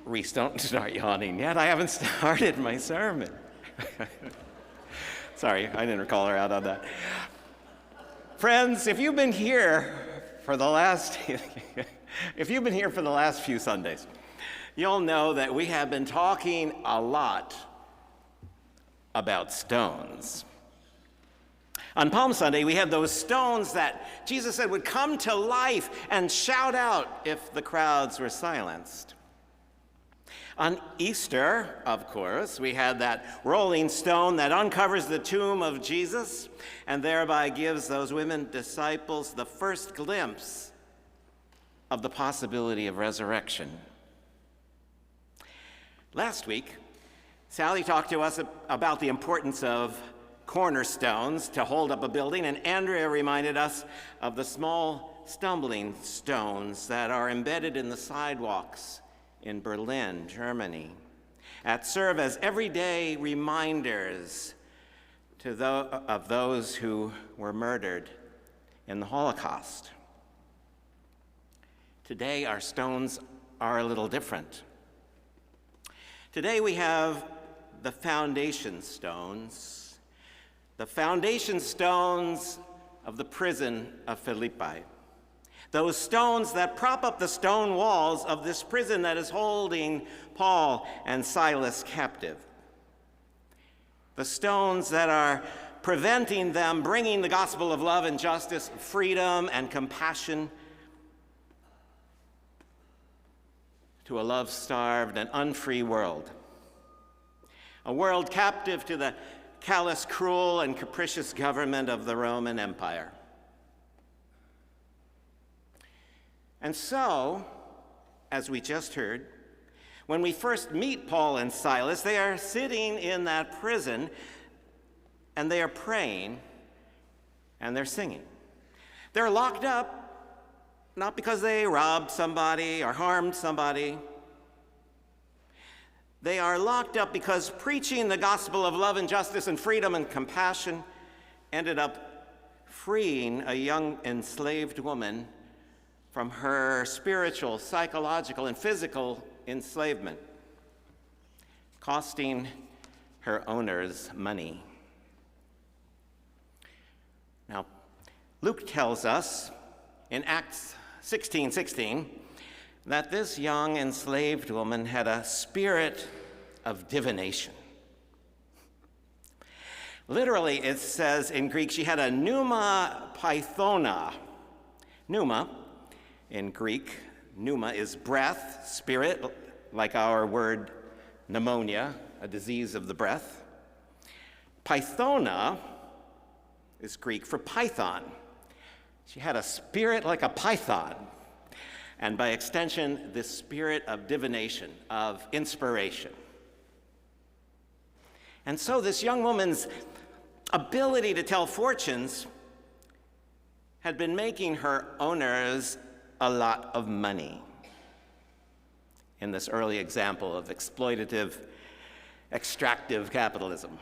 Reese, don't start yawning yet. I haven't started my sermon. Sorry, I didn't call her out on that. Friends, if you've been here for the last few Sundays, you'll know that we have been talking a lot about stones. On Palm Sunday, we had those stones that Jesus said would come to life and shout out if the crowds were silenced. On Easter, of course, we had that rolling stone that uncovers the tomb of Jesus and thereby gives those women disciples the first glimpse of the possibility of resurrection. Last week, Sally talked to us about the importance of cornerstones to hold up a building, and Andrea reminded us of the small stumbling stones that are embedded in the sidewalks in Berlin, Germany, that serve as everyday reminders of those who were murdered in the Holocaust. Today, our stones are a little different. Today, we have the foundation stones of the prison of Philippi. Those stones that prop up the stone walls of this prison that is holding Paul and Silas captive. The stones that are preventing them bringing the gospel of love and justice, freedom and compassion to a love-starved and unfree world. A world captive to the callous, cruel, and capricious government of the Roman Empire. And so, as we just heard, when we first meet Paul and Silas, they are sitting in that prison, and they are praying, and they're singing. They're locked up, not because they robbed somebody or harmed somebody. They are locked up because preaching the gospel of love and justice and freedom and compassion ended up freeing a young enslaved woman from her spiritual, psychological, and physical enslavement, costing her owners money. Now, Luke tells us in Acts 16:16 that this young enslaved woman had a spirit of divination. Literally, it says in Greek, she had a pneuma pythona. Pneuma, in Greek, pneuma is breath, spirit, like our word pneumonia, a disease of the breath. Pythona is Greek for python. She had a spirit like a python, and by extension, this spirit of divination, of inspiration. And so this young woman's ability to tell fortunes had been making her owners a lot of money in this early example of exploitative, extractive capitalism.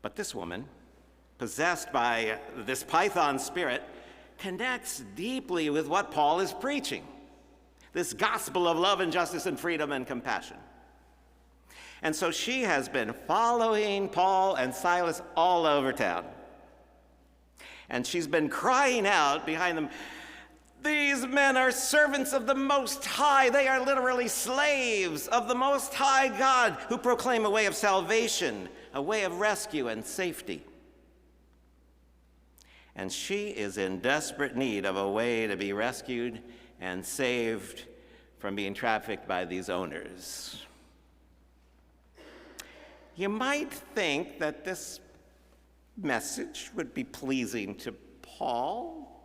But this woman, possessed by this python spirit, connects deeply with what Paul is preaching, this gospel of love and justice and freedom and compassion. And so she has been following Paul and Silas all over town. And she's been crying out behind them, "These men are servants of the Most High. They are literally slaves of the Most High God who proclaim a way of salvation, a way of rescue and safety." And she is in desperate need of a way to be rescued and saved from being trafficked by these owners. You might think that this message would be pleasing to Paul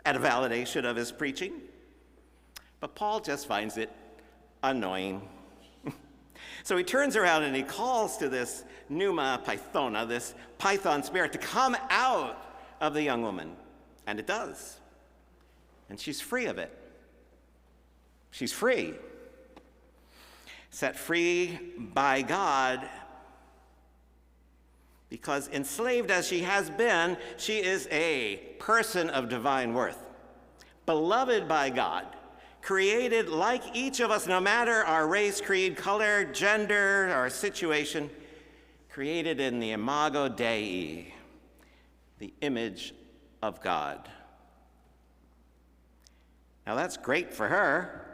at a validation of his preaching, but Paul just finds it annoying. So he turns around and he calls to this pneuma pythona, this python spirit, to come out of the young woman, and it does. And she's free of it. She's free. Set free by God, because enslaved as she has been, she is a person of divine worth, beloved by God, created like each of us, no matter our race, creed, color, gender, or situation, created in the imago Dei, the image of God. Now that's great for her,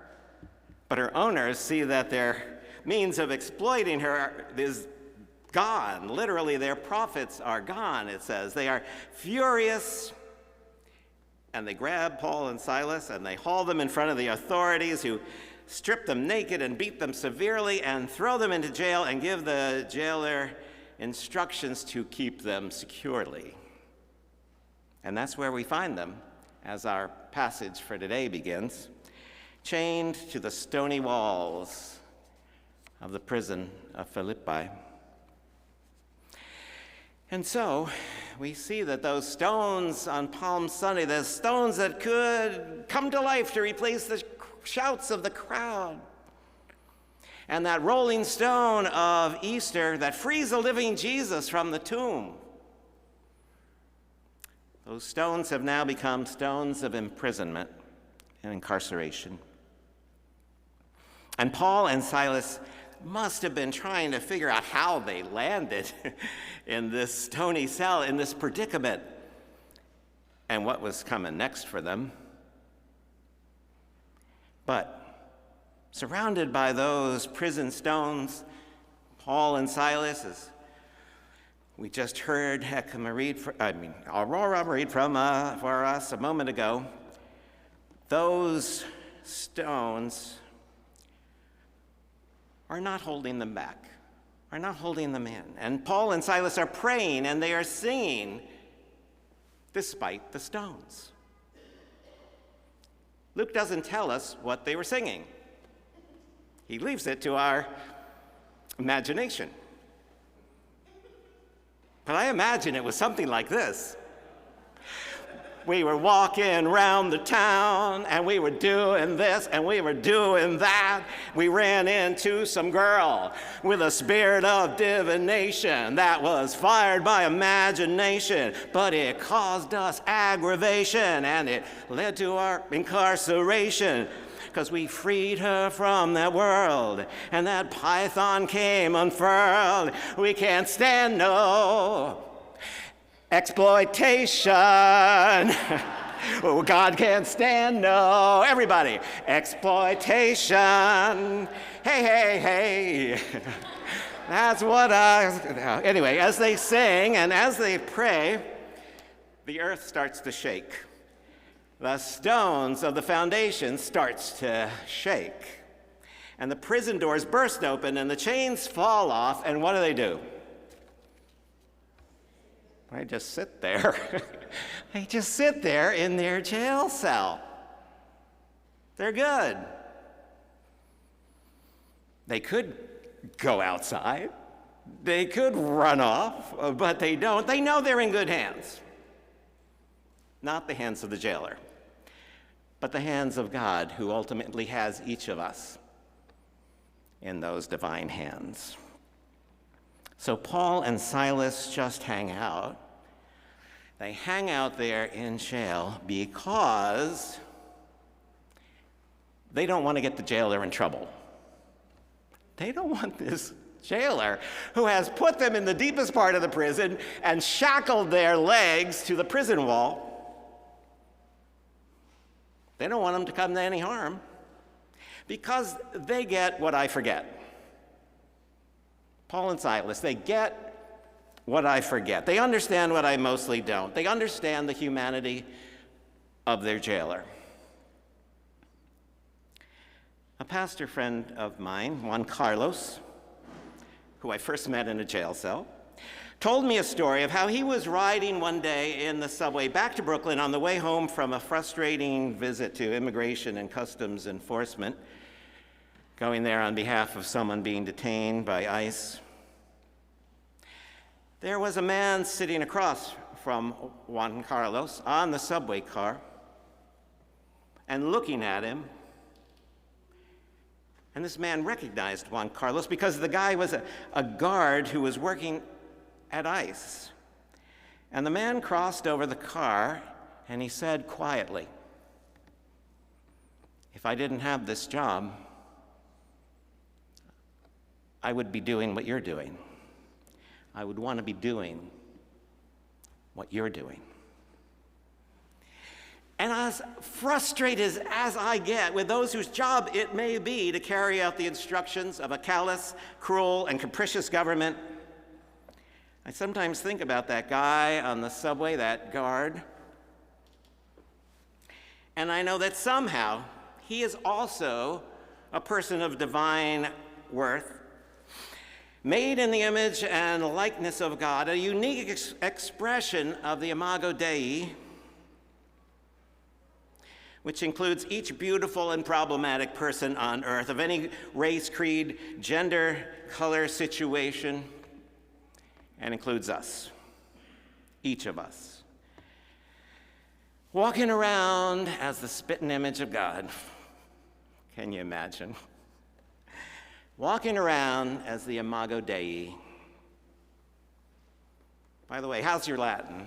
but her owners see that their means of exploiting her is gone. Literally, their profits are gone, it says. They are furious, and they grab Paul and Silas and they haul them in front of the authorities, who strip them naked and beat them severely and throw them into jail and give the jailer instructions to keep them securely. And that's where we find them as our passage for today begins, chained to the stony walls of the prison of Philippi. And so we see that those stones on Palm Sunday, the stones that could come to life to replace the shouts of the crowd, and that rolling stone of Easter that frees the living Jesus from the tomb, those stones have now become stones of imprisonment and incarceration. And Paul and Silas must have been trying to figure out how they landed in this stony cell, in this predicament, and what was coming next for them. But surrounded by those prison stones, Paul and Silas, as we just heard Aurora read from for us a moment ago, those stones are not holding them back, are not holding them in. And Paul and Silas are praying and they are singing despite the stones. Luke doesn't tell us what they were singing. He leaves it to our imagination. But I imagine it was something like this. We were walking around the town, and we were doing this, and we were doing that. We ran into some girl with a spirit of divination that was fired by imagination, but it caused us aggravation, and it led to our incarceration, because we freed her from that world, and that python came unfurled. We can't stand no exploitation. Oh, God can't stand no, everybody, exploitation. Hey, hey, hey. That's what anyway, as they sing and as they pray, the earth starts to shake. The stones of the foundation starts to shake. And the prison doors burst open and the chains fall off, and what do? They just sit there. They just sit there in their jail cell. They're good. They could go outside. They could run off, but they don't. They know they're in good hands. Not the hands of the jailer, but the hands of God, who ultimately has each of us in those divine hands. So Paul and Silas just hang out. They hang out there in jail because they don't want to get the jailer in trouble. They don't want this jailer, who has put them in the deepest part of the prison and shackled their legs to the prison wall. They don't want them to come to any harm, because they get what I forget. Paul and Silas, they get what I forget. They understand what I mostly don't. They understand the humanity of their jailer. A pastor friend of mine, Juan Carlos, who I first met in a jail cell, told me a story of how he was riding one day in the subway back to Brooklyn on the way home from a frustrating visit to Immigration and Customs Enforcement, going there on behalf of someone being detained by ICE. There was a man sitting across from Juan Carlos on the subway car and looking at him. And this man recognized Juan Carlos because the guy was a guard who was working at ICE. And the man crossed over the car and he said quietly, If I didn't have this job, I would be doing what you're doing. I would want to be doing what you're doing. And as frustrated as I get with those whose job it may be to carry out the instructions of a callous, cruel, and capricious government, I sometimes think about that guy on the subway, that guard, and I know that somehow he is also a person of divine worth, made in the image and likeness of God, a unique expression of the imago Dei, which includes each beautiful and problematic person on earth of any race, creed, gender, color, situation, and includes us, each of us, walking around as the spitting image of God. Can you imagine? Walking around as the imago Dei. By the way, how's your Latin?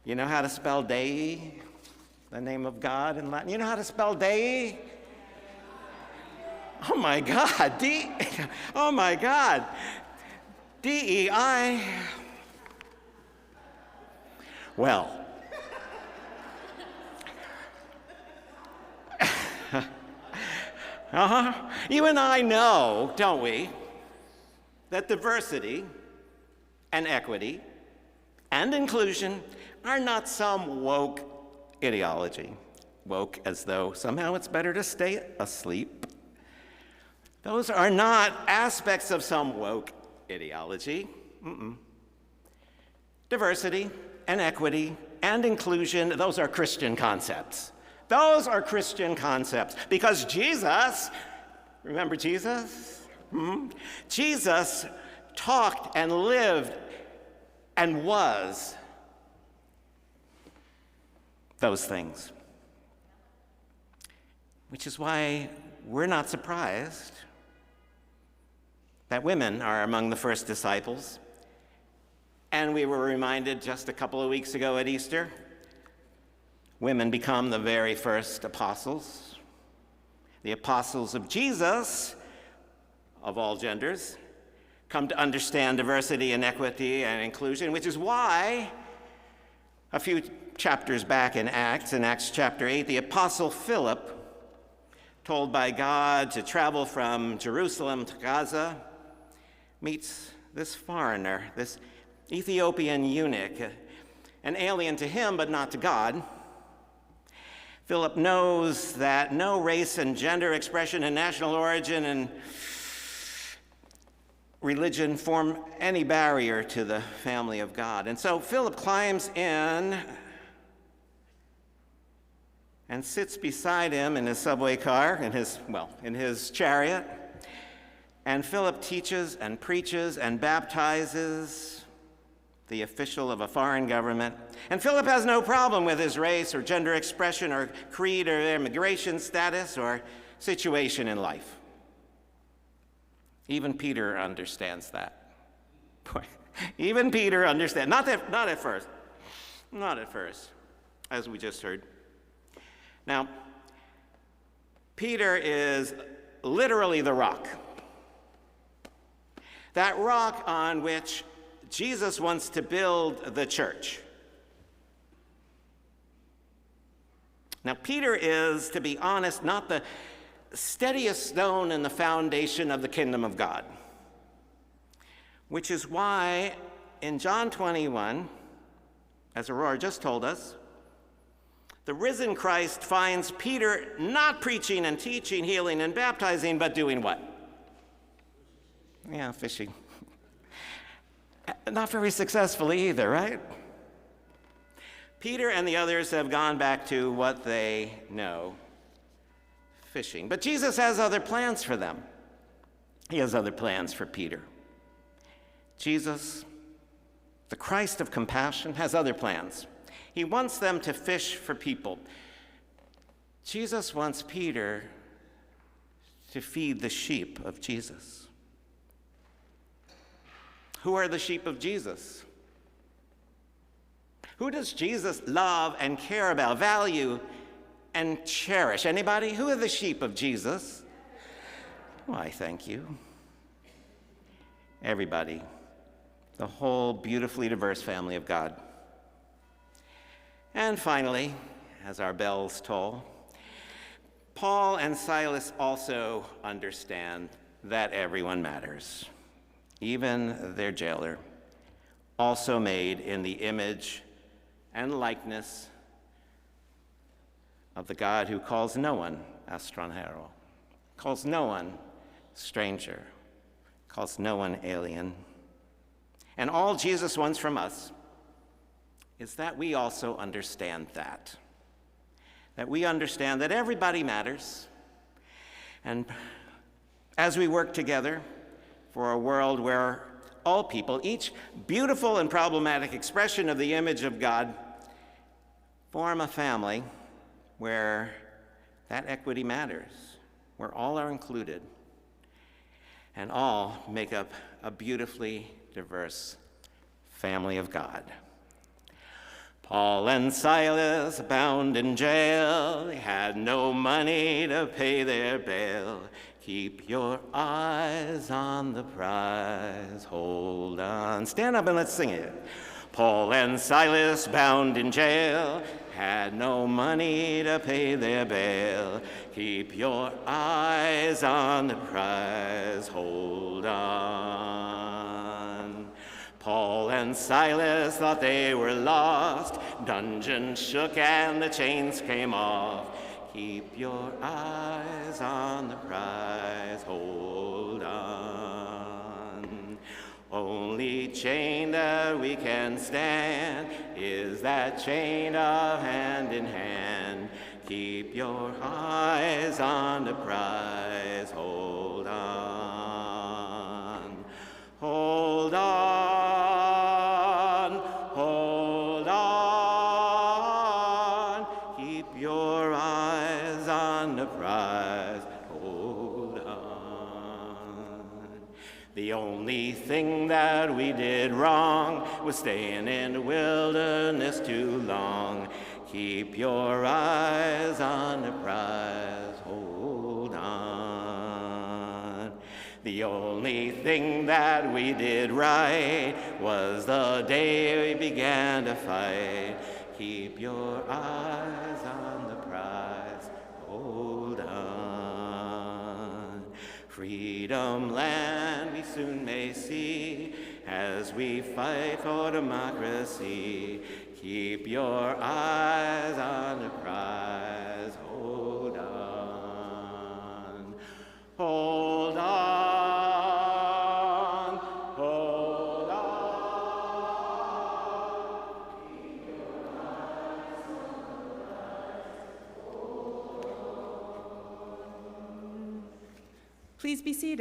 You know how to spell Dei, the name of God in Latin? You know how to spell Dei? Oh my God, oh my God, D-E-I. Well, you and I know, don't we, that diversity and equity and inclusion are not some woke ideology. Woke as though somehow it's better to stay asleep. Those are not aspects of some woke ideology. Diversity and equity and inclusion, those are Christian concepts. Those are Christian concepts because Jesus, remember Jesus? Jesus talked and lived and was those things. Which is why we're not surprised that women are among the first disciples. And we were reminded just a couple of weeks ago at Easter, women become the very first apostles. The apostles of Jesus, of all genders, come to understand diversity and equity and inclusion, which is why a few chapters back in Acts chapter 8, the apostle Philip, told by God to travel from Jerusalem to Gaza, meets this foreigner, this Ethiopian eunuch, an alien to him but not to God. Philip knows that no race and gender expression and national origin and religion form any barrier to the family of God. And so Philip climbs in and sits beside him in his subway car, in his chariot. And Philip teaches and preaches and baptizes the official of a foreign government. And Philip has no problem with his race or gender expression or creed or immigration status or situation in life. Even Peter understands that. Even Peter understands. Not at first, as we just heard. Now, Peter is literally the rock. That rock on which Jesus wants to build the church. Now, Peter is, to be honest, not the steadiest stone in the foundation of the kingdom of God, which is why in John 21, as Aurora just told us, the risen Christ finds Peter not preaching and teaching, healing and baptizing, but doing what? Yeah, fishing. Not very successfully either, right? Peter and the others have gone back to what they know, fishing. But Jesus has other plans for them. He has other plans for Peter. Jesus, the Christ of compassion, has other plans. He wants them to fish for people. Jesus wants Peter to feed the sheep of Jesus. Who are the sheep of Jesus? Who does Jesus love and care about, value and cherish. Anybody? Who are the sheep of Jesus? Why, thank you. Everybody. The whole beautifully diverse family of God. And finally, as our bells toll, Paul and Silas also understand that everyone matters, even their jailer, also made in the image and likeness of the God who calls no one extranjero, calls no one stranger, calls no one alien. And all Jesus wants from us is that we also understand that we understand that everybody matters. And as we work together for a world where all people, each beautiful and problematic expression of the image of God, form a family where that equity matters, where all are included, and all make up a beautifully diverse family of God. Paul and Silas, bound in jail, they had no money to pay their bail. Keep your eyes on the prize, hold on. Stand up and let's sing it. Paul and Silas, bound in jail, had no money to pay their bail. Keep your eyes on the prize, hold on. Paul and Silas thought they were lost. Dungeon shook and the chains came off. Keep your eyes on the prize, hold on. Only chain that we can stand is that chain of hand in hand. Keep your eyes on the prize, hold on. Hold on, hold on. Keep your eyes on the prize, hold on. The only thing that we did wrong was staying in the wilderness too long. Keep your eyes on the prize, hold on. The only thing that we did right was the day we began to fight. Keep your eyes on the prize, hold on. Freedom land we soon may see as we fight for democracy. Keep your eyes on the prize, hold on. Hold on, hold on. Keep your eyes on the prize, hold on. Please be seated.